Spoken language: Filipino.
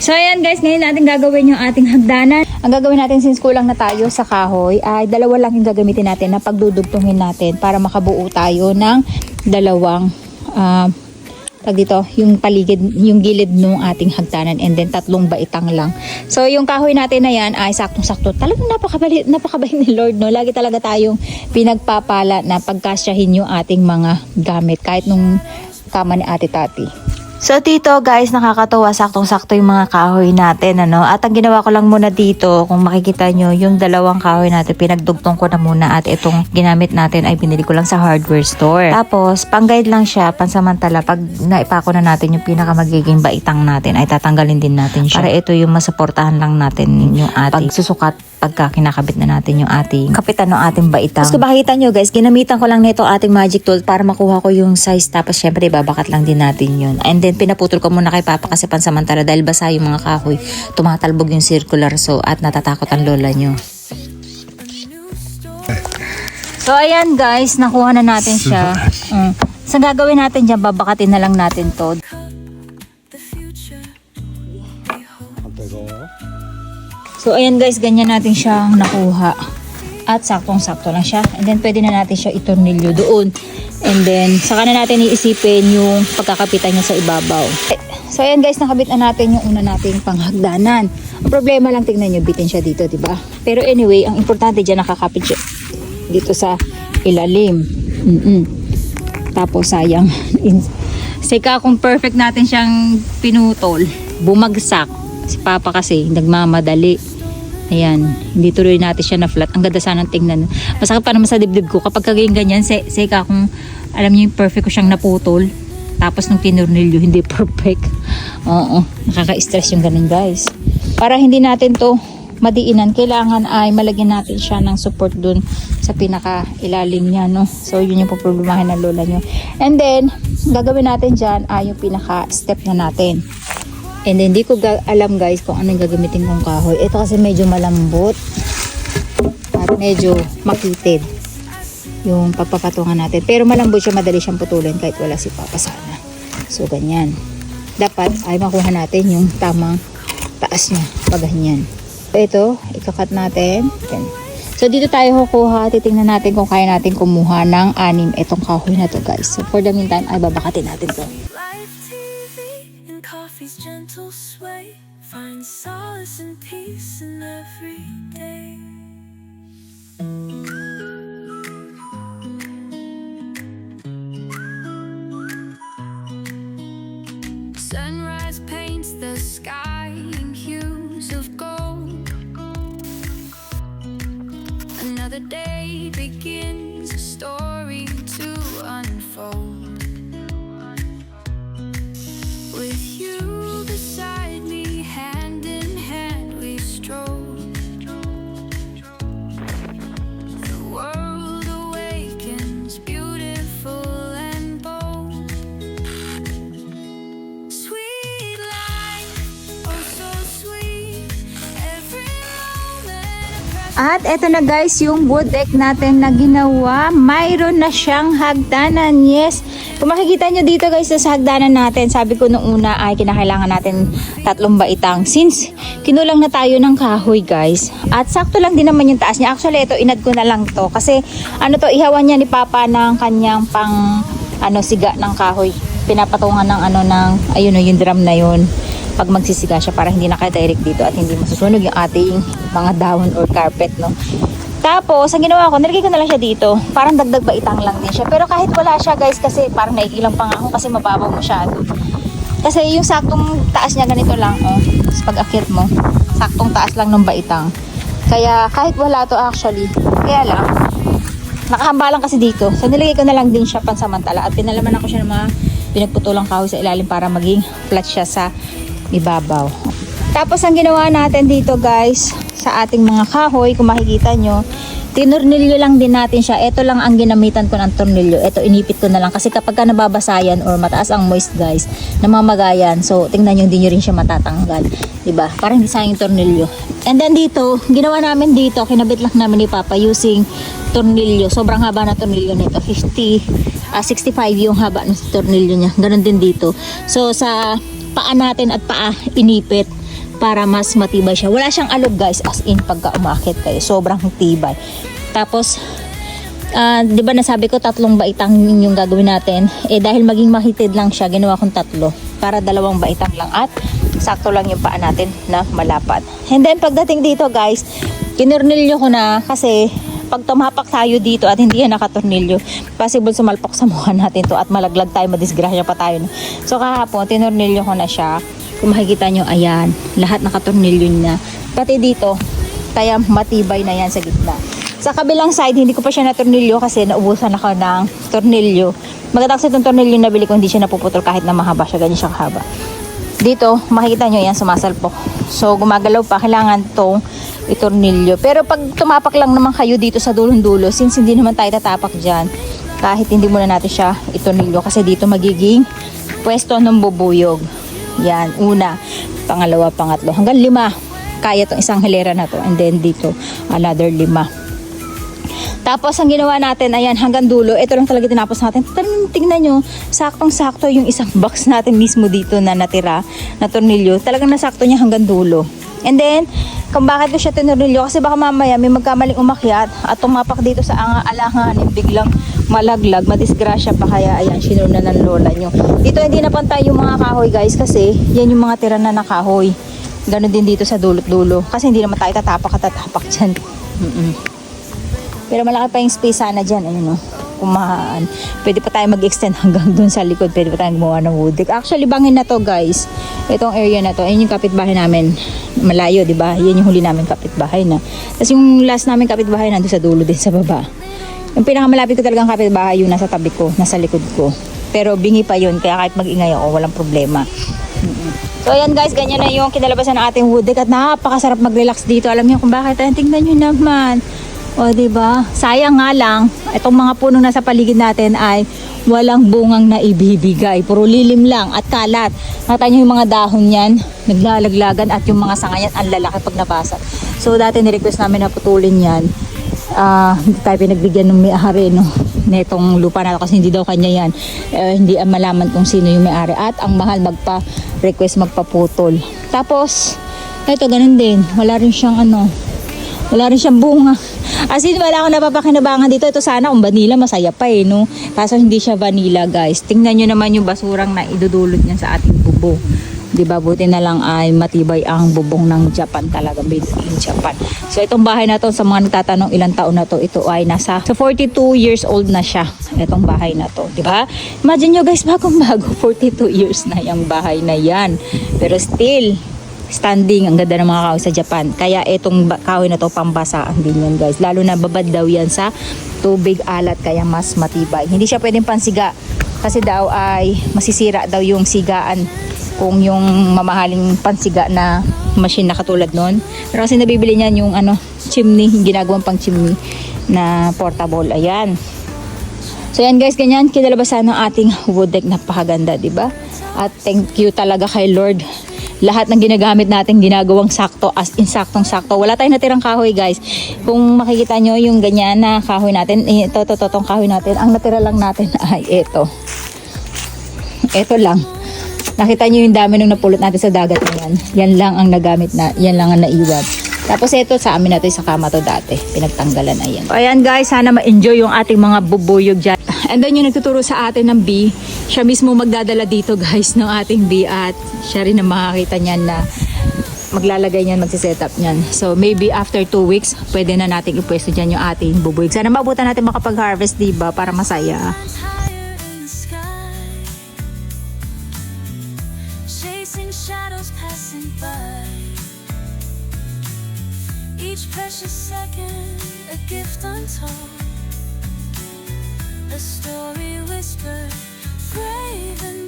So ayan guys, ngayon natin gagawin yung ating hagdanan. Ang gagawin natin since kulang na tayo sa kahoy ay dalawa lang yung gagamitin natin na pagdudugtungin natin para makabuo tayo ng dalawang yung paligid, yung gilid ng ating hagdanan, and then 3 baitang lang. So yung kahoy natin na yan ay saktong-sakto. Talagang napakabait ni Lord, no? Lagi talaga tayong pinagpapala na pagkasyahin yung ating mga gamit kahit nung kama ni Ate Tati. So dito guys, nakakatuwa, saktong-sakto yung mga kahoy natin, ano. At ang ginawa ko lang muna dito, kung makikita nyo, yung dalawang kahoy natin, pinagdugtong ko na muna, at itong ginamit natin ay binili ko lang sa hardware store. Tapos, pang-guide lang siya, pansamantala, pag naipako na natin yung pinakamagiging baitang natin, ay tatanggalin din natin siya. Para ito yung masuportahan lang natin yung ating pagsusukat pagka kinakabit na natin yung ating kapitan ng ating baitang. Tapos kung makikita nyo guys, ginamitan ko lang nito ating magic tool para makuha ko yung size, tapos syempre ibabakat lang din natin yun. And then pinaputol ko muna kay Papa kasi pansamantala dahil basa yung mga kahoy, tumatalbog yung circular, so at natatakot ang lola nyo. So ayan guys, nakuha na natin siya. So gagawin natin dyan, babakatin na lang natin to. So ayan guys, ganyan natin siyang nakuha. At saktong-sakto lang siya. And then pwede na natin siya itornilyo doon. And then saka na natin iisipin yung pagkakapitan niya sa ibabaw. So ayan guys, nakabit na natin yung una nating panghagdanan. Ang problema lang, tingnan nyo, bitin siya dito, diba? Pero anyway, ang importante dyan, nakakapit siya dito sa ilalim. Tapos sayang. Seka kung perfect natin siyang pinutol, bumagsak. Si Papa kasi nagmamadali. Ayan, hindi tuloy natin siya na flat. Ang ganda sanang tingnan. Masakit pa naman sa dibdib ko kapag kagayang ganyan. Seka kung alam niyo yung perfect ko siyang naputol, tapos nung tinurnilyo hindi perfect. Oo, nakaka-stress yung ganun guys. Para hindi natin to madiinan, kailangan ay malagyan natin siya ng support dun sa pinaka ilalim niya, no? So yun yung problemahin ng lola nyo. And then gagawin natin dyan ay yung pinaka step na natin. And then, hindi ko alam guys kung anong gagamitin kong kahoy. Ito kasi medyo malambot at medyo makitid yung pagpapatungan natin. Pero malambot siya, madali siyang putulin kahit wala si Papa sana. So, ganyan. Dapat ay makuha natin yung tamang taas niya. Pag ganyan. Ito, ikakat natin. Yan. So, dito tayo kukuha. Titingnan natin kung kaya natin kumuha ng 6 itong kahoy na to guys. So, for the meantime, ay babakatin natin to. Coffee's gentle sway, find solace and peace in every day. Sunrise paints the sky in hues of gold. Another day begins, a story to unfold. With you beside me, hand in hand we stroll. The world awakens, beautiful and bold. Sweet life, oh so sweet. Every moment. At eto na guys, yung wood deck natin na ginawa. Mayroon na siyang hagdanan. Yes. Kung makikita nyo dito guys sa hagdanan natin, sabi ko nung una ay kinakailangan natin 3 baitang. Since kinulang na tayo ng kahoy guys, at sakto lang din naman yung taas niya. Actually ito, inad ko na lang to. Kasi ano to, ihawan niya ni Papa ng kanyang pang siga ng kahoy. Pinapatungan ng ayun o, yung drum na yun. Pag magsisiga siya para hindi naka-direct dito at hindi masusunog yung ating mga dahon or carpet, no. Tapos, ang ginawa ko, nilagay ko na lang siya dito. Parang dagdag baitang lang din siya. Pero kahit wala siya guys, kasi parang naiilang pa nga ako kasi mababaw masyado. Kasi yung saktong taas niya ganito lang, oh. Tapos pag akyat mo, saktong taas lang ng baitang. Kaya kahit wala to actually, kaya lang, nakahambalang kasi dito. So nilagay ko na lang din siya pansamantala. At pinalaman ako siya ng mga pinagputulang kahoy sa ilalim para maging flat siya sa ibabaw. Tapos ang ginawa natin dito guys, sa ating mga kahoy, kung makikita nyo, tinurnilyo lang din natin siya. Ito lang ang ginamitan ko ng tornilyo. Ito, inipit ko na lang. Kasi kapag ka nababasayan or mataas ang moist guys, namamagayan. So, tingnan nyo, hindi nyo rin siya matatanggal. Diba? Parang hindi sayang yung tornilyo. And then dito, ginawa namin dito, kinabit lang namin ni Papa using tornilyo. Sobrang haba na tornilyo nito. 65 yung haba ng tornilyo niya. Ganon din dito. So, sa paa natin at paa, inipit. para mas matibay siya. Wala siyang alog guys, as in pagka umakit kayo, sobrang tibay. Tapos, di ba nasabi ko 3 baitang yung gagawin natin? Dahil maging mahitid lang siya, ginawa kong 3 para 2 baitang lang at sakto lang yung paa natin na malapad. And then pagdating dito guys, kinurnilyo ko na kasi pag tumapak tayo dito at hindi yan nakatornilyo, possible sumalpok sa mukha natin to at malaglag tayo, madisgrasya pa tayo. So kahapon, tinurnilyo ko na siya. Kung makikita nyo, ayan, lahat nakatornilyo na. Pati dito, kaya matibay na yan sa gitna. Sa kabilang side, hindi ko pa siya natornilyo kasi naubusan ako ng tornilyo. Magandang sa itong tornilyo na bili ko, hindi siya napuputol kahit na mahaba siya, ganyan siya kahaba. Dito, makikita nyo yan, sumasalpok. So, gumagalaw pa, kailangan itong itornilyo. Pero pag tumapak lang naman kayo dito sa dulong-dulo, since hindi naman tayo tatapak dyan, kahit hindi muna natin siya itornilyo kasi dito magiging pwesto ng bubuyog. Yan, una, pangalawa, pangatlo, hanggang 5. Kaya itong isang hilera na to. And then dito, another 5. Tapos ang ginawa natin, ayan, hanggang dulo, ito lang talaga tinapos natin. Tingnan nyo, saktong-sakto yung isang box natin mismo dito na natira na tornilyo. Talagang nasakto niya hanggang dulo. And then, kung bakit ko siya tinurnilyo, kasi baka mamaya may magkamaling umakyat at tumapak dito sa alanganin, biglang malaglag, madisgrasya pa, kaya ayan, sinurna ng lola nyo. Dito hindi napantay yung mga kahoy guys kasi yan yung mga tira na nakahoy. Ganon din dito sa dulot-dulo kasi hindi naman tayo tatapak dyan. Pero malaki pa yung space sana dyan, ayun o, kumahaan. Pwede pa tayo mag-extend hanggang dun sa likod, pwede pa tayong gumawa ng wood deck. Actually, bangin na to guys, itong area na to, ayun yung kapitbahay namin, malayo, di ba? Yan yung huli namin kapitbahay na. Tapos yung last namin kapitbahay nandun sa dulo din sa baba. Yung pinakamalapit ko talagang kapitbahay, yung nasa tabi ko, nasa likod ko. Pero bingi pa yun, kaya kahit mag-ingay ako, walang problema. So ayan guys, ganyan na yung kinalabasan ng ating wood deck at napakasarap mag-relax dito. Alam niyo kung bakit? Tingnan nyo naman. O diba? Sayang nga lang, itong mga punong nasa paligid natin ay walang bungang na ibibigay. Puro lilim lang at kalat. Nakita nyo yung mga dahon yan, naglalaglagan at yung mga sanga yan, ang lalaki pag nabasa. So dati nirequest namin na putulin yan. Hindi tayo pinagbigyan ng may-ari no, netong lupa na kasi hindi daw kanya yan. Hindi malaman kung sino yung may-ari. At ang mahal magpa-request magpaputol. Tapos, ito ganun din. Wala rin siyang wala rin siyang bunga. As in, wala akong napapakinabangan dito. Ito sana kung vanilla, masaya pa no. Kaso hindi siya vanilla guys. Tingnan nyo naman yung basurang na idudulot niya sa ating bubong. Diba, buti na lang ay matibay ang bubong ng Japan talaga, made in Japan. So itong bahay na to, sa mga nagtatanong ilang taon na to, ito ay nasa 42 years old na siya. Itong bahay na to, diba? Imagine nyo guys, bagong-bago, 42 years na yung bahay na yan. Pero still, standing, ang ganda ng mga kahoy sa Japan. Kaya itong kahoy na to, pambasaan din yan guys. Lalo na babad daw yan sa tubig alat, kaya mas matibay. Hindi siya pwedeng pansiga kasi daw ay masisira daw yung sigaan kung yung mamahaling pansiga na machine na katulad nun. Pero kasi nabibili niyan yung chimney, yung ginagawang pang chimney na portable. Ayan. So yan guys, ganyan kinalabasan ng ating wood deck. Napakaganda, diba? At thank you talaga kay Lord. Lahat ng ginagamit natin ginagawang sakto, as in saktong-sakto. Wala tayong natirang kahoy guys. Kung makikita nyo yung ganyan na kahoy natin, itong kahoy natin, ang natira lang natin ay ito. Ito lang. Nakita nyo yung dami nung napulot natin sa dagat na yan. Yan lang ang nagamit na, yan lang ang naiwan. Tapos ito sa amin natin sa kama to dati. Pinagtanggalan na yan. So, ayan guys, sana ma-enjoy yung ating mga bubuyog dyan. And then yung nagtuturo sa atin ng bee, siya mismo magdadala dito guys ng ating bee at siya rin ang makakita niyan na maglalagay niyan, magsiset up niyan. So maybe after 2 weeks, pwede na natin ipwesto dyan yung ating bubuyog. Sana mabutan natin makapag-harvest, diba? Para masaya. Higher in the sky, chasing shadows passing by. Each precious second, a gift untold, a story whispered, brave and